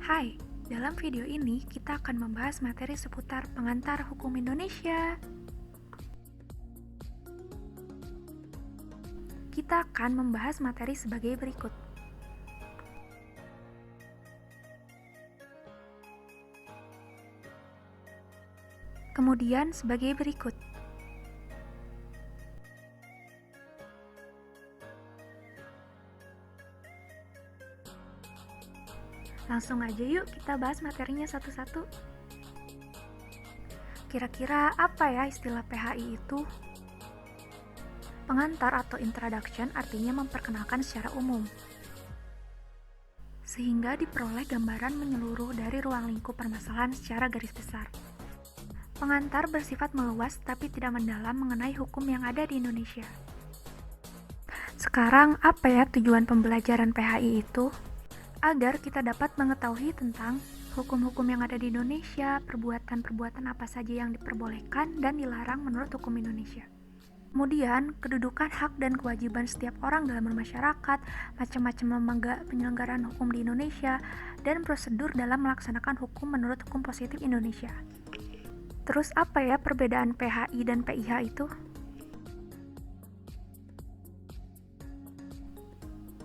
Hai, dalam video ini kita akan membahas materi seputar pengantar hukum Indonesia. Kita akan membahas materi sebagai berikut. Kemudian sebagai berikut. Langsung aja yuk kita bahas materinya satu-satu. Kira-kira apa ya istilah PHI itu? Pengantar atau introduction artinya memperkenalkan secara umum, sehingga diperoleh gambaran menyeluruh dari ruang lingkup permasalahan secara garis besar. Pengantar bersifat meluas tapi tidak mendalam mengenai hukum yang ada di Indonesia. Sekarang, apa ya tujuan pembelajaran PHI itu? Agar kita dapat mengetahui tentang hukum-hukum yang ada di Indonesia, perbuatan-perbuatan apa saja yang diperbolehkan dan dilarang menurut hukum Indonesia. Kemudian, kedudukan hak dan kewajiban setiap orang dalam bermasyarakat, macam-macam lembaga penyelenggaraan hukum di Indonesia, dan prosedur dalam melaksanakan hukum menurut hukum positif Indonesia. Terus apa ya perbedaan PHI dan PIH itu?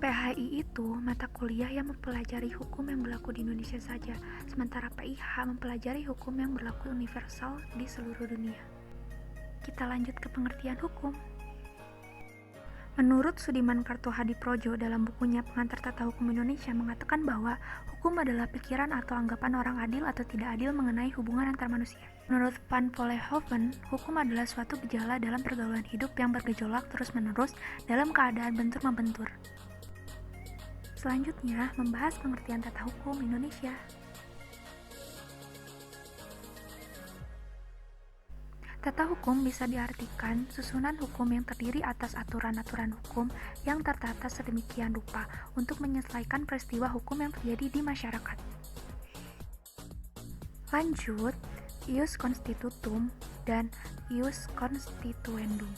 PHI itu mata kuliah yang mempelajari hukum yang berlaku di Indonesia saja, sementara PIH mempelajari hukum yang berlaku universal di seluruh dunia. Kita lanjut ke pengertian hukum. Menurut Sudiman Kartohadiprodjo dalam bukunya Pengantar Tata Hukum Indonesia mengatakan bahwa hukum adalah pikiran atau anggapan orang adil atau tidak adil mengenai hubungan antar manusia. Menurut Van Vollenhoven, hukum adalah suatu gejala dalam pergaulan hidup yang bergejolak terus-menerus dalam keadaan bentur-membentur. Selanjutnya, membahas pengertian tata hukum Indonesia. Tata hukum bisa diartikan susunan hukum yang terdiri atas aturan-aturan hukum yang tertata sedemikian rupa untuk menyelesaikan peristiwa hukum yang terjadi di masyarakat. Lanjut, ius constitutum dan ius constituendum.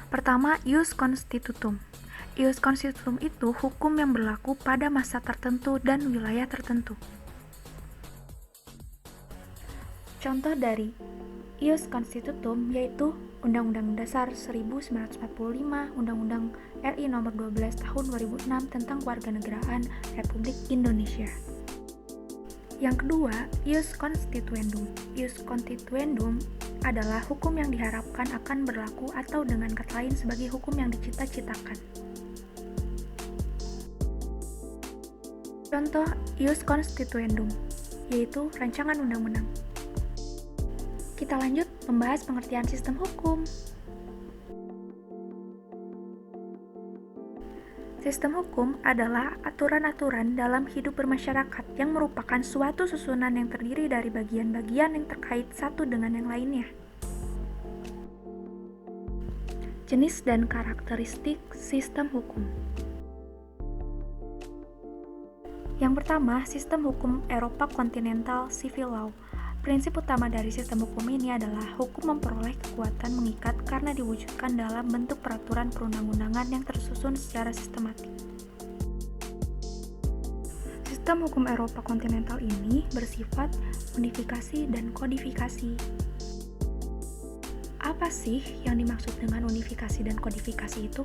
Pertama, ius constitutum. Ius constitutum itu hukum yang berlaku pada masa tertentu dan wilayah tertentu. Contoh dari ius constitutum yaitu Undang-Undang Dasar 1945, Undang-Undang RI Nomor 12 Tahun 2006 tentang Kewarganegaraan Republik Indonesia. Yang kedua, ius constituendum. Ius constituendum adalah hukum yang diharapkan akan berlaku atau dengan kata lain sebagai hukum yang dicita-citakan. Contoh ius constituendum yaitu rancangan undang-undang. Kita lanjut membahas pengertian sistem hukum. Sistem hukum adalah aturan-aturan dalam hidup bermasyarakat yang merupakan suatu susunan yang terdiri dari bagian-bagian yang terkait satu dengan yang lainnya. Jenis dan karakteristik sistem hukum. Yang pertama, sistem hukum Eropa kontinental civil law. Prinsip utama dari sistem hukum ini adalah hukum memperoleh kekuatan mengikat karena diwujudkan dalam bentuk peraturan perundang-undangan yang tersusun secara sistematik. Sistem hukum Eropa kontinental ini bersifat unifikasi dan kodifikasi. Apa sih yang dimaksud dengan unifikasi dan kodifikasi itu?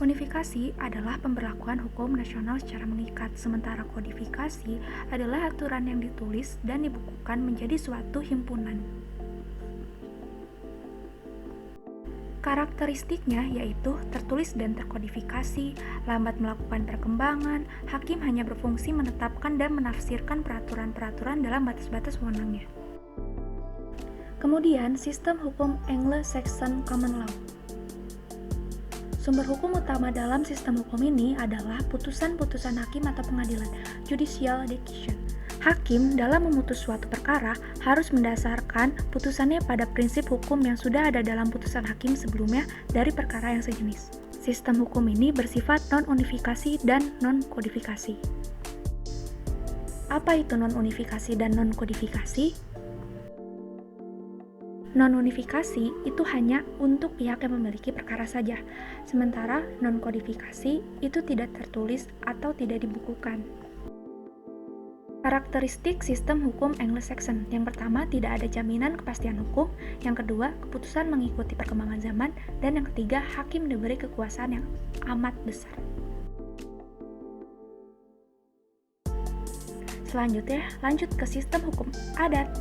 Unifikasi adalah pemberlakuan hukum nasional secara mengikat, sementara kodifikasi adalah aturan yang ditulis dan dibukukan menjadi suatu himpunan. Karakteristiknya yaitu tertulis dan terkodifikasi, lambat melakukan perkembangan, hakim hanya berfungsi menetapkan dan menafsirkan peraturan-peraturan dalam batas-batas wewenangnya. Kemudian, sistem hukum Anglo-Saxon Common Law. Sumber hukum utama dalam sistem hukum ini adalah putusan-putusan hakim atau pengadilan, judicial decision. Hakim dalam memutus suatu perkara harus mendasarkan putusannya pada prinsip hukum yang sudah ada dalam putusan hakim sebelumnya dari perkara yang sejenis. Sistem hukum ini bersifat non-unifikasi dan non-kodifikasi. Apa itu non-unifikasi dan non-kodifikasi? Non-unifikasi itu hanya untuk pihak yang memiliki perkara saja, sementara non-kodifikasi itu tidak tertulis atau tidak dibukukan. Karakteristik sistem hukum Anglo-Saxon. Yang pertama, tidak ada jaminan kepastian hukum. Yang kedua, keputusan mengikuti perkembangan zaman. Dan yang ketiga, hakim diberi kekuasaan yang amat besar. Selanjutnya, lanjut ke sistem hukum adat.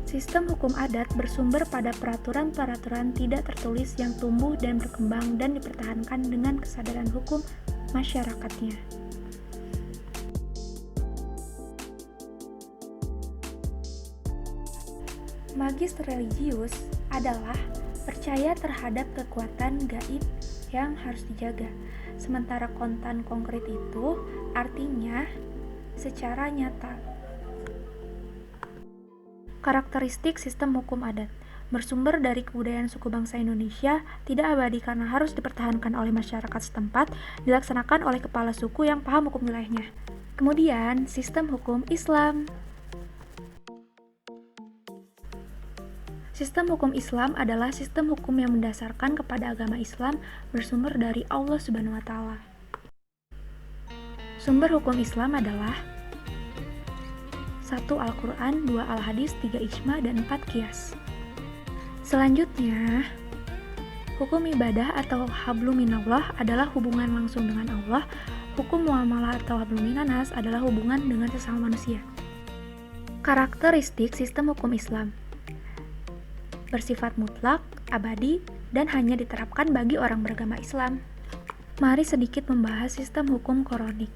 Sistem hukum adat bersumber pada peraturan-peraturan tidak tertulis yang tumbuh dan berkembang dan dipertahankan dengan kesadaran hukum masyarakatnya. Magis religius adalah percaya terhadap kekuatan gaib yang harus dijaga. Sementara konten konkret itu artinya secara nyata. Karakteristik sistem hukum adat bersumber dari kebudayaan suku bangsa Indonesia, tidak abadi karena harus dipertahankan oleh masyarakat setempat, dilaksanakan oleh kepala suku yang paham hukum wilayahnya. Kemudian, sistem hukum Islam. Sistem hukum Islam adalah sistem hukum yang mendasarkan kepada agama Islam bersumber dari Allah Subhanahu wa Ta'ala. Sumber hukum Islam adalah 1. Al-Quran, 2. Al-Hadis, 3. Ijma, dan 4. Qiyas. Selanjutnya, hukum ibadah atau hablum minallah adalah hubungan langsung dengan Allah. Hukum muamalah atau hablum minanas adalah hubungan dengan sesama manusia. Karakteristik sistem hukum Islam bersifat mutlak, abadi, dan hanya diterapkan bagi orang beragama Islam. Mari sedikit membahas sistem hukum Quranik.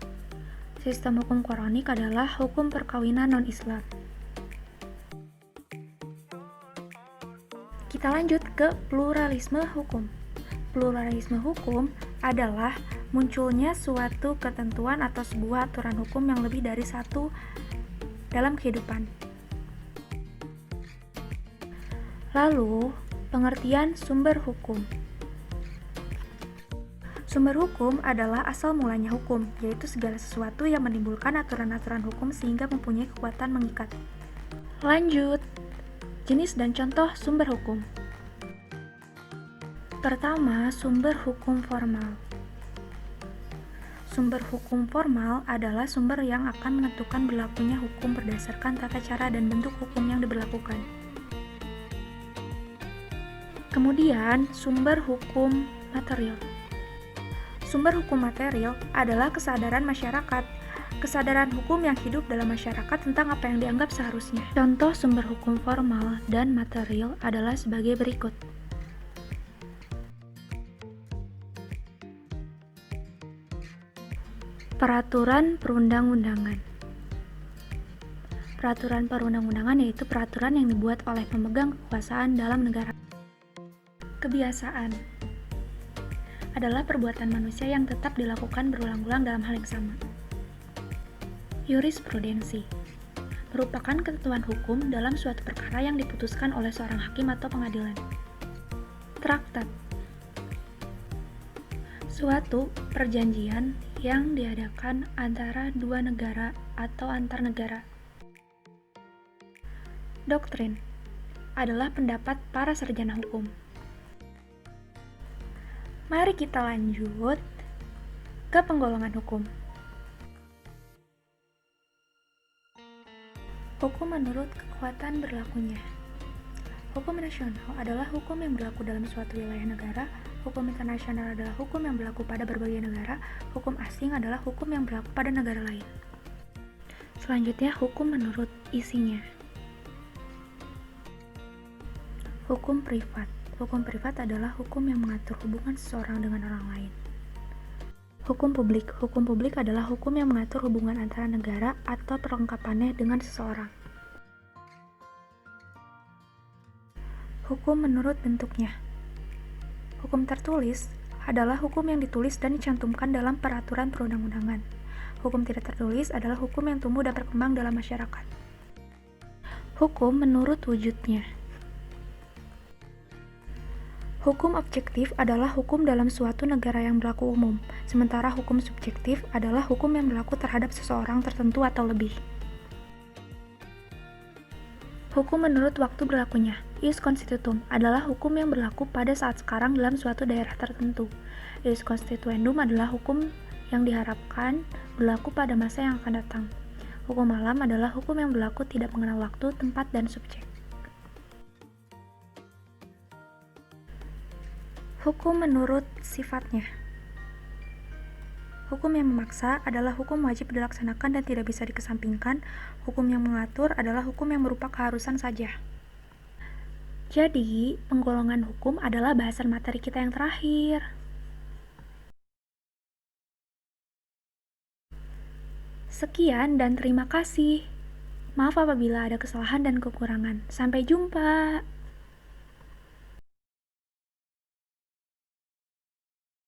Sistem hukum Quranik adalah hukum perkawinan non-Islam. Kita lanjut ke pluralisme hukum. Pluralisme hukum adalah munculnya suatu ketentuan atau sebuah aturan hukum yang lebih dari satu dalam kehidupan. Lalu, pengertian sumber hukum. Sumber hukum adalah asal mulanya hukum, yaitu segala sesuatu yang menimbulkan aturan-aturan hukum sehingga mempunyai kekuatan mengikat. Lanjut, jenis dan contoh sumber hukum. Pertama, sumber hukum formal. Sumber hukum formal adalah sumber yang akan menentukan berlakunya hukum berdasarkan tata cara dan bentuk hukum yang diberlakukan. Kemudian, sumber hukum material. Sumber hukum material adalah kesadaran masyarakat, kesadaran hukum yang hidup dalam masyarakat tentang apa yang dianggap seharusnya. Contoh sumber hukum formal dan material adalah sebagai berikut. Peraturan perundang-undangan. Peraturan perundang-undangan yaitu peraturan yang dibuat oleh pemegang kekuasaan dalam negara. Kebiasaan adalah perbuatan manusia yang tetap dilakukan berulang-ulang dalam hal yang sama. Jurisprudensi merupakan ketentuan hukum dalam suatu perkara yang diputuskan oleh seorang hakim atau pengadilan. Traktat suatu perjanjian yang diadakan antara dua negara atau antar negara. Doktrin adalah pendapat para sarjana hukum. Mari kita lanjut ke penggolongan hukum. Hukum menurut kekuatan berlakunya. Hukum nasional adalah hukum yang berlaku dalam suatu wilayah negara. Hukum internasional adalah hukum yang berlaku pada berbagai negara. Hukum asing adalah hukum yang berlaku pada negara lain. Selanjutnya, hukum menurut isinya. Hukum privat. Hukum privat adalah hukum yang mengatur hubungan seseorang dengan orang lain. Hukum publik. Hukum publik adalah hukum yang mengatur hubungan antara negara atau perlengkapannya dengan seseorang. Hukum menurut bentuknya. Hukum tertulis adalah hukum yang ditulis dan dicantumkan dalam peraturan perundang-undangan. Hukum tidak tertulis adalah hukum yang tumbuh dan berkembang dalam masyarakat. Hukum menurut wujudnya. Hukum objektif adalah hukum dalam suatu negara yang berlaku umum, sementara hukum subjektif adalah hukum yang berlaku terhadap seseorang tertentu atau lebih. Hukum menurut waktu berlakunya. Ius constitutum adalah hukum yang berlaku pada saat sekarang dalam suatu daerah tertentu. Ius constituendum adalah hukum yang diharapkan berlaku pada masa yang akan datang. Hukum alam adalah hukum yang berlaku tidak mengenal waktu, tempat, dan subjek. Hukum menurut sifatnya. Hukum yang memaksa adalah hukum wajib dilaksanakan dan tidak bisa dikesampingkan. Hukum yang mengatur adalah hukum yang berupa keharusan saja. Jadi, penggolongan hukum adalah bahasan materi kita yang terakhir. Sekian dan terima kasih. Maaf apabila ada kesalahan dan kekurangan. Sampai jumpa.